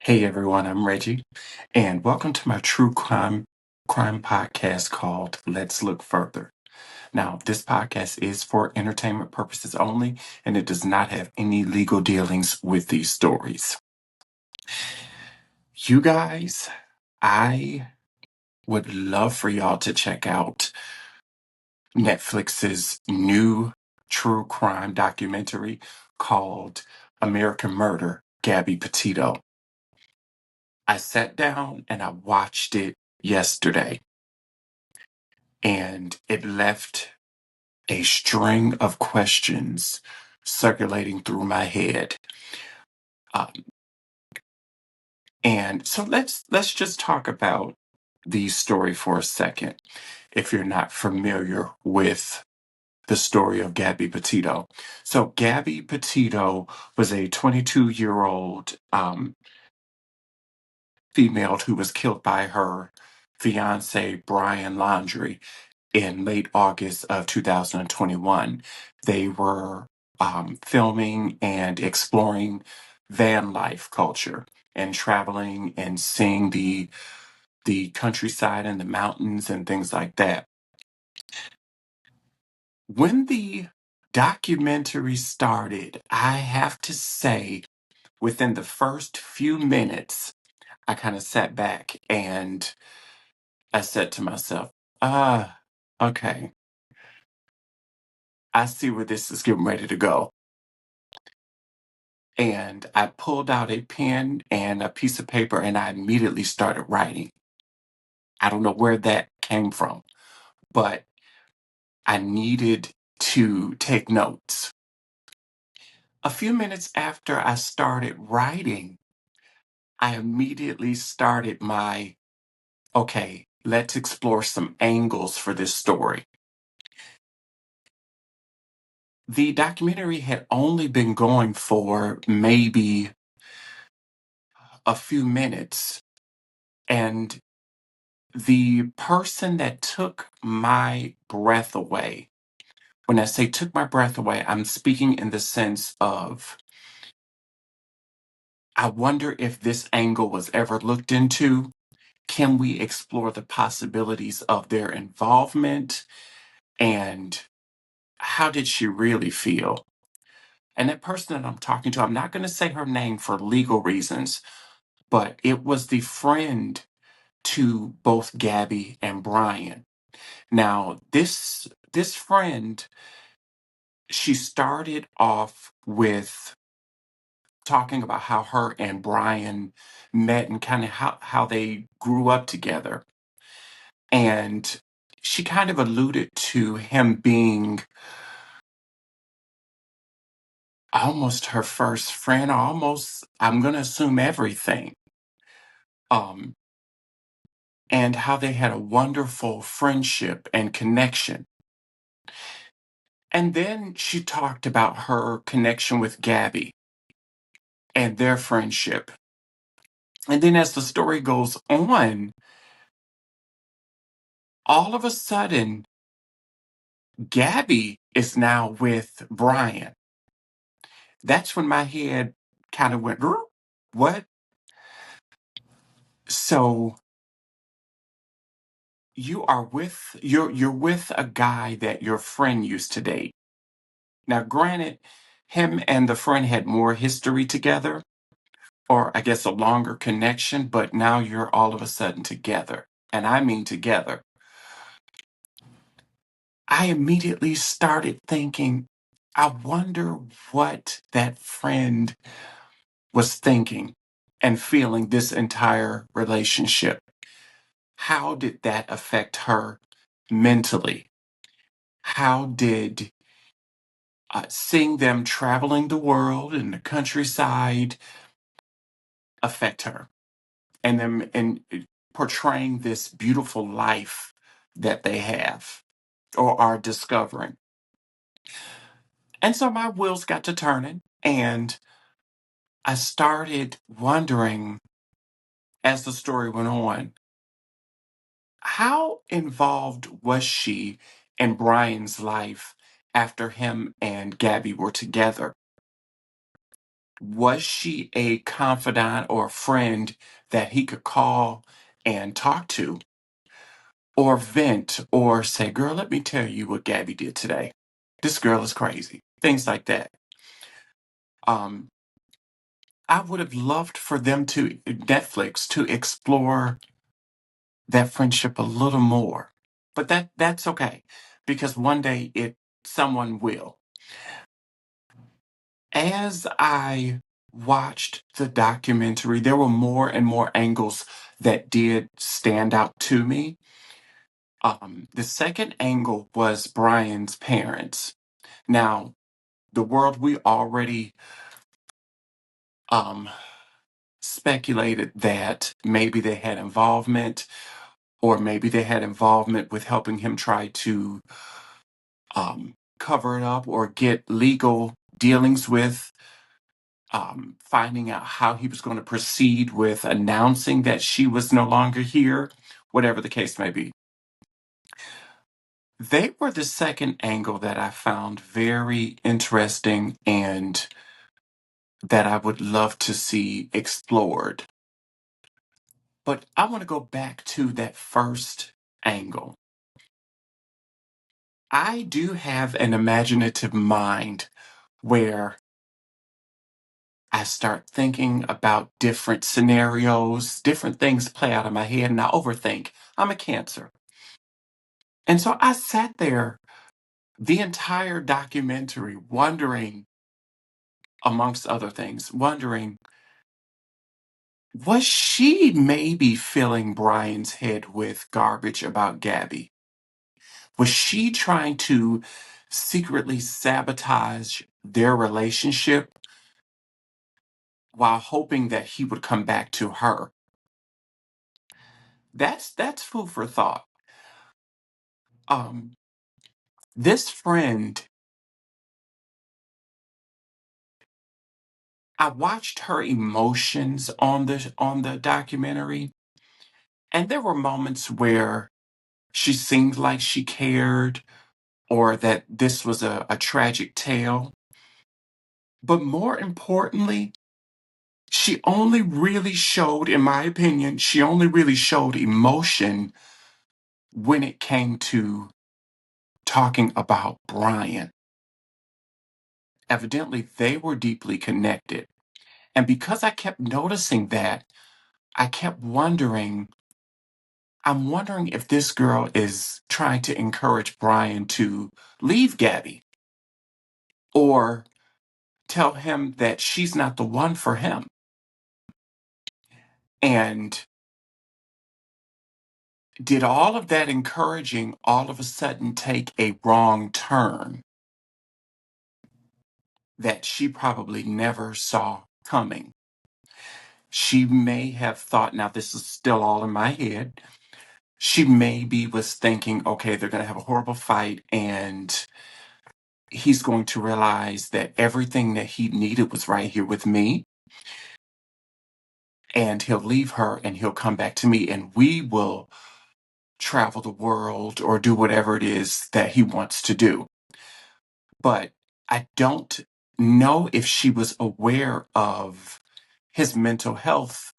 Hey everyone, I'm Reggie, and welcome to my true crime podcast called Let's Look Further. Now, this podcast is for entertainment purposes only, and it does not have any legal dealings with these stories. You guys, I would love for y'all to check out Netflix's new true crime documentary called American Murder, Gabby Petito. I sat down and I watched it yesterday, and it left a string of questions circulating through my head. Um, and so let's just talk about the story for a second. If you're not familiar with the story of Gabby Petito, so Gabby Petito was a 22-year-old female who was killed by her fiance Brian Laundrie in late August of 2021. They were filming and exploring van life culture and traveling and seeing the countryside and the mountains and things like that. When the documentary started, I have to say, within the first few minutes, I kind of sat back and I said to myself, okay, I see where this is getting ready to go. And I pulled out a pen and a piece of paper and I immediately started writing. I don't know where that came from, but I needed to take notes. A few minutes after I started writing, I immediately started okay, let's explore some angles for this story. The documentary had only been going for maybe a few minutes, and the person that took my breath away, when I say took my breath away, I'm speaking in the sense of I wonder if this angle was ever looked into. Can we explore the possibilities of their involvement? And how did she really feel? And that person that I'm talking to, I'm not going to say her name for legal reasons, but it was the friend to both Gabby and Brian. Now, this friend, she started off with talking about how her and Brian met and kind of how they grew up together. And she kind of alluded to him being almost her first friend, almost, I'm going to assume everything. Um, and how they had a wonderful friendship and connection. And then she talked about her connection with Gabby and their friendship. And then as the story goes on, all of a sudden, Gabby is now with Brian. That's when my head kind of went, "Rrr, what?" So you're with a guy that your friend used to date. Now, granted, him and the friend had more history together, or I guess a longer connection, but now you're all of a sudden together. And I mean together. I immediately started thinking, I wonder what that friend was thinking and feeling this entire relationship. How did that affect her mentally? How did seeing them traveling the world in the countryside affect her? And them and portraying this beautiful life that they have or are discovering. And so my wheels got to turning, and I started wondering as the story went on, how involved was she in Brian's life after him and Gabby were together? Was she a confidant or a friend that he could call and talk to, or vent, or say, girl, let me tell you what Gabby did today. This girl is crazy. Things like that. Um, I would have loved for them to, Netflix, to explore that friendship a little more. But that's okay, because one day someone will. As I watched the documentary, there were more and more angles that did stand out to me. The second angle was Brian's parents. Now, the world, we already um, speculated that maybe they had involvement, or maybe they had involvement with helping him try to cover it up or get legal dealings with, finding out how he was going to proceed with announcing that she was no longer here, whatever the case may be. They were the second angle that I found very interesting and that I would love to see explored. But I want to go back to that first angle. I do have an imaginative mind where I start thinking about different scenarios, different things play out in my head, and I overthink. I'm a Cancer. And so I sat there the entire documentary wondering, amongst other things, wondering, was she maybe filling Brian's head with garbage about Gabby? Was she trying to secretly sabotage their relationship while hoping that he would come back to her? That's food for thought. Um, this friend, I watched her emotions on the documentary, and there were moments where she seemed like she cared, or that this was a tragic tale. But more importantly, she only really showed, in my opinion, she only really showed emotion when it came to talking about Brian. Evidently, they were deeply connected. And because I kept noticing that, I kept wondering, I'm wondering if this girl is trying to encourage Brian to leave Gabby, or tell him that she's not the one for him. And did all of that encouraging all of a sudden take a wrong turn that she probably never saw coming? She may have thought, now this is still all in my head, she maybe was thinking, okay, they're going to have a horrible fight, and he's going to realize that everything that he needed was right here with me, and he'll leave her and he'll come back to me, and we will travel the world or do whatever it is that he wants to do. But I don't know if she was aware of his mental health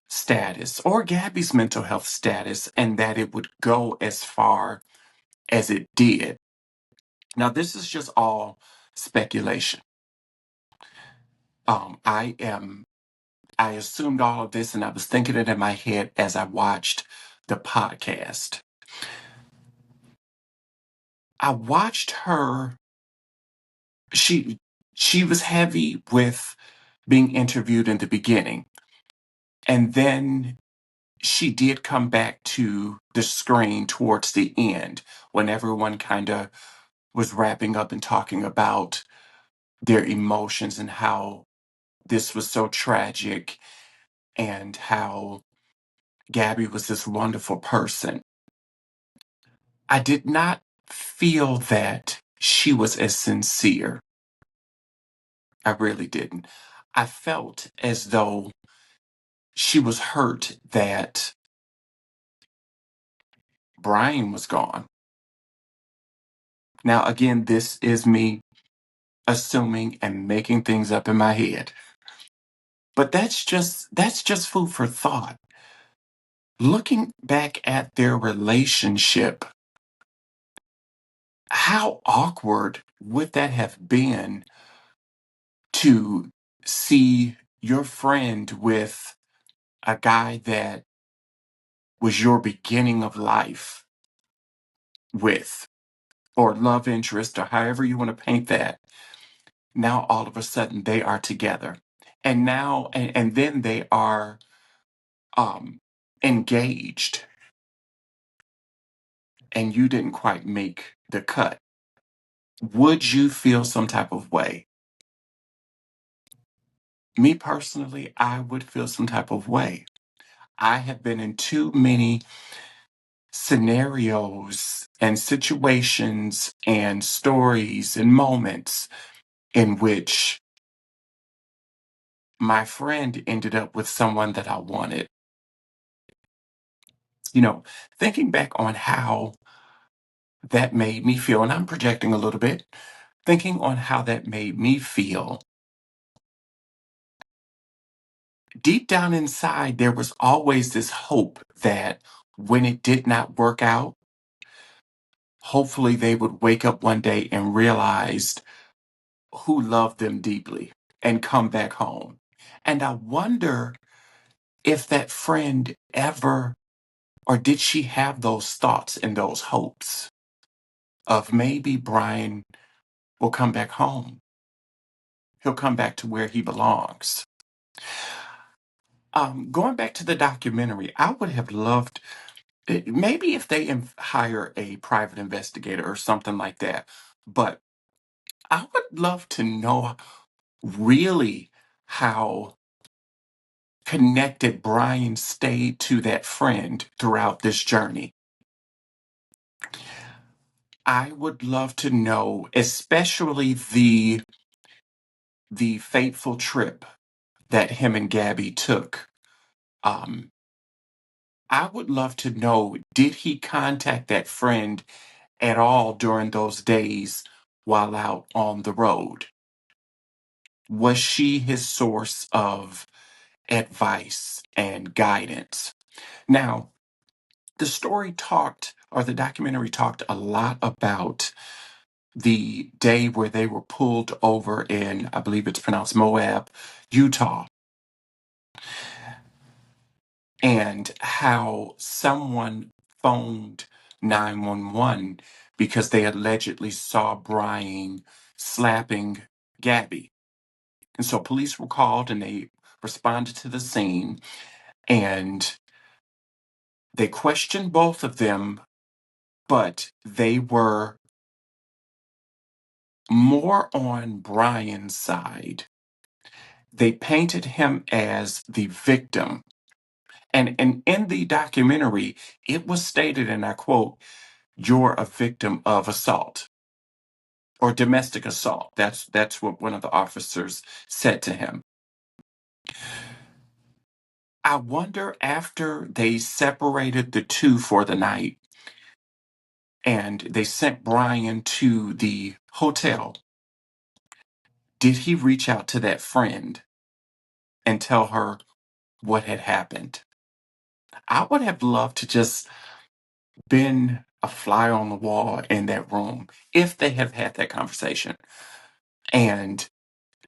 status or Gabby's mental health status, and that it would go as far as it did. Now, this is just all speculation. I assumed all of this, and I was thinking it in my head as I watched the podcast. I watched her. She she was heavy with being interviewed in the beginning, and then she did come back to the screen towards the end when everyone kind of was wrapping up and talking about their emotions and how this was so tragic and how Gabby was this wonderful person. I did not feel that she was as sincere. I really didn't. I felt as though she was hurt that Brian was gone. Now, again, this is me assuming and making things up in my head. But that's just food for thought. Looking back at their relationship, how awkward would that have been to see your friend with a guy that was your beginning of life with, or love interest, or however you want to paint that. Now all of a sudden they are together. And then they are um engaged, and you didn't quite make the cut. Would you feel some type of way? Me personally, I would feel some type of way. I have been in too many scenarios and situations and stories and moments in which my friend ended up with someone that I wanted. You know, thinking back on how that made me feel, and I'm projecting a little bit, thinking on how that made me feel, deep down inside, there was always this hope that when it did not work out, hopefully they would wake up one day and realize who loved them deeply and come back home. And I wonder if that friend ever, or did she have those thoughts and those hopes of maybe Brian will come back home. He'll come back to where he belongs. Going back to the documentary, I would have loved maybe if they hire a private investigator or something like that. But I would love to know really how connected Brian stayed to that friend throughout this journey. I would love to know, especially the fateful trip that him and Gabby took. Um, I would love to know, did he contact that friend at all during those days while out on the road? Was she his source of advice and guidance? Now, the story talked, or the documentary talked a lot about the day where they were pulled over in, I believe it's pronounced Moab, Utah, and how someone phoned 911 because they allegedly saw Brian slapping Gabby. And so police were called and they responded to the scene, and they questioned both of them, but they were more on Brian's side. They painted him as the victim. And in the documentary, it was stated, and I quote, "You're a victim of assault or domestic assault." That's what one of the officers said to him. I wonder, after they separated the two for the night and they sent Brian to the hotel, did he reach out to that friend and tell her what had happened? I would have loved to just been a fly on the wall in that room if they have had that conversation. And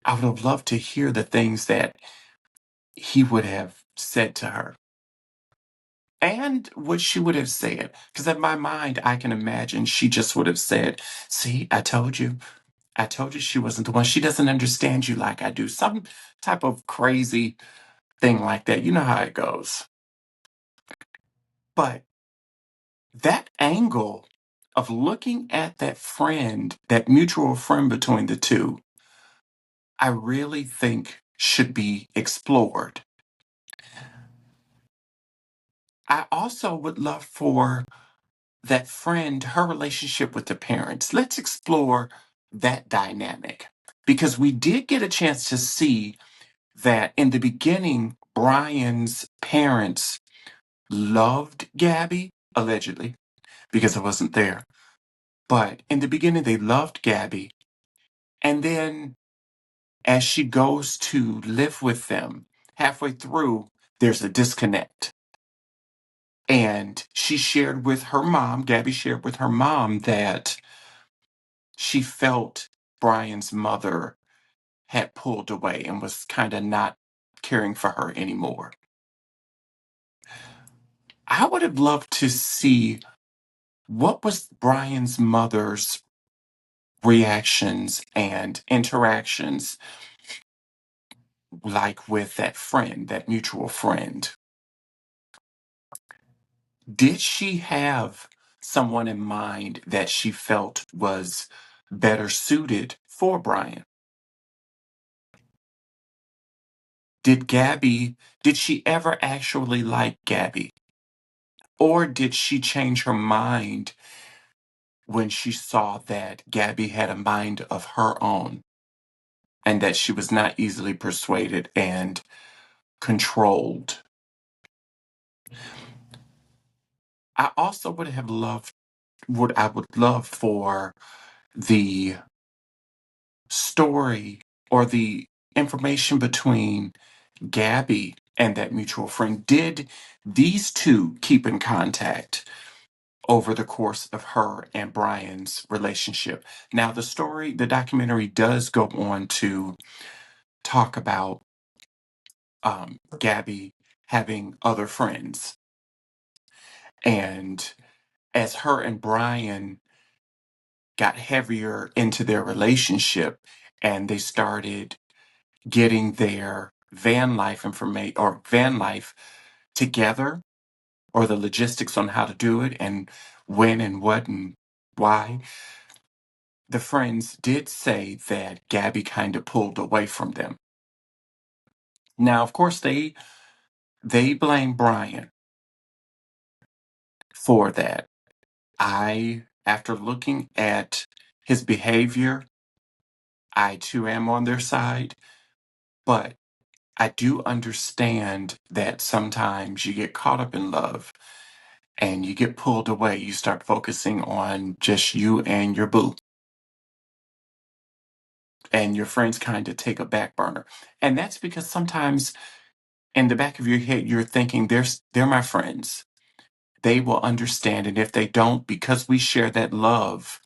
I would have loved to hear the things that he would have said to her and what she would have said. Because in my mind, I can imagine she just would have said, "See, I told you. I told you she wasn't the one. She doesn't understand you like I do." Some type of crazy thing like that. You know how it goes. But that angle of looking at that friend, that mutual friend between the two, I really think should be explored. I also would love for that friend, her relationship with the parents. Let's explore that dynamic because we did get a chance to see that in the beginning, Brian's parents loved Gabby, allegedly, because I wasn't there. But in the beginning, they loved Gabby And then as she goes to live with them, halfway through, there's a disconnect. And she shared with her mom, Gabby shared with her mom, that she felt Brian's mother had pulled away and was kind of not caring for her anymore. I would have loved to see what was Brian's mother's reactions and interactions like with that friend, that mutual friend. Did she have someone in mind that she felt was better suited for Brian? Did she ever actually like Gabby? Or did she change her mind when she saw that Gabby had a mind of her own and that she was not easily persuaded and controlled? I also would have loved, what I would love for the story or the information between Gabby and that mutual friend. Did these two keep in contact over the course of her and Brian's relationship? Now, the documentary does go on to talk about Gabby having other friends. And as her and Brian got heavier into their relationship and they started getting their van life information or van life together, or the logistics on how to do it and when and what and why, the friends did say that Gabby kind of pulled away from them. Now, of course, they blame Brian for that. After looking at his behavior, I too am on their side, but I do understand that sometimes you get caught up in love and you get pulled away. You start focusing on just you and your boo. And your friends kind of take a back burner. And that's because sometimes in the back of your head, you're thinking, they're my friends. They will understand. And if they don't, because we share that love,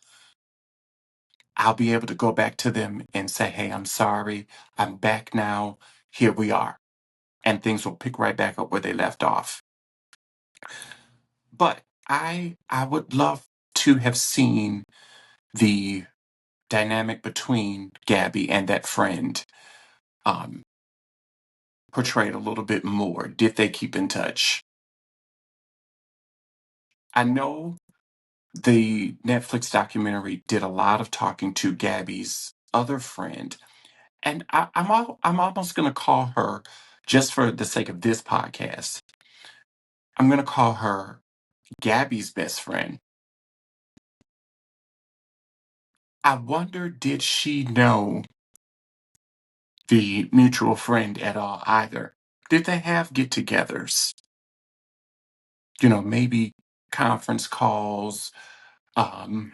I'll be able to go back to them and say, hey, I'm sorry. I'm back now. Here we are. And things will pick right back up where they left off. But I would love to have seen the dynamic between Gabby and that friend um, portrayed a little bit more. Did they keep in touch? I know the Netflix documentary did a lot of talking to Gabby's other friend, and I'm almost going to call her, just for the sake of this podcast, I'm going to call her Gabby's best friend. I wonder, did she know the mutual friend at all either? Did they have get-togethers? Maybe conference calls, um,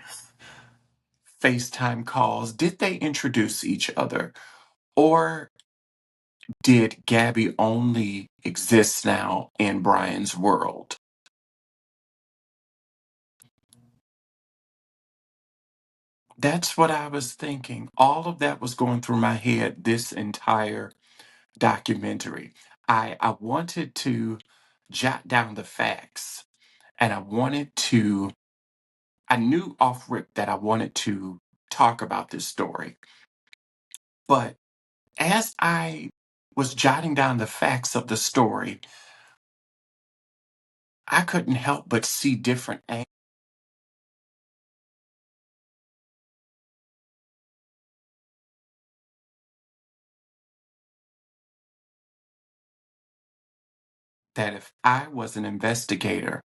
FaceTime calls. Did they introduce each other? Or did Gabby only exist now in Brian's world? That's what I was thinking. All of that was going through my head this entire documentary. I wanted to jot down the facts and I knew off rip that I wanted to talk about this story. But as I was jotting down the facts of the story, I couldn't help but see different angles that if I was an investigator,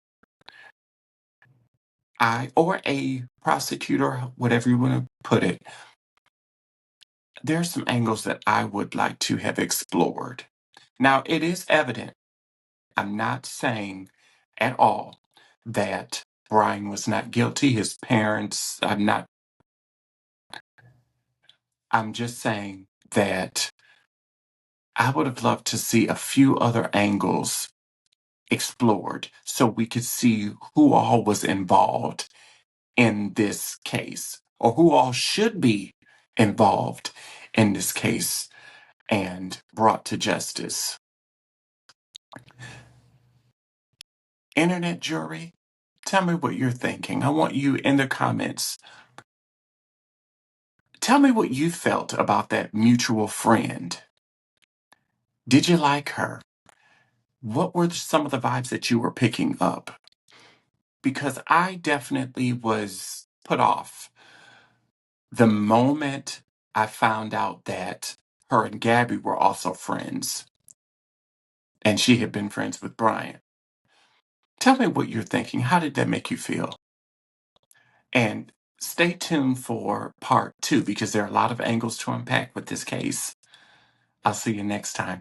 or a prosecutor, whatever you want to put it, there's some angles that I would like to have explored. Now, it is evident, I'm not saying at all that Brian was not guilty. His parents, I'm not, I'm just saying that I would have loved to see a few other angles explored so we could see who all was involved in this case or who all should be involved in this case and brought to justice. Internet jury, tell me what you're thinking. I want you in the comments. Tell me what you felt about that mutual friend. Did you like her? What were some of the vibes that you were picking up? Because I definitely was put off the moment I found out that her and Gabby were also friends and she had been friends with Brian. Tell me what you're thinking. How did that make you feel? And stay tuned for part 2 because there are a lot of angles to unpack with this case. I'll see you next time.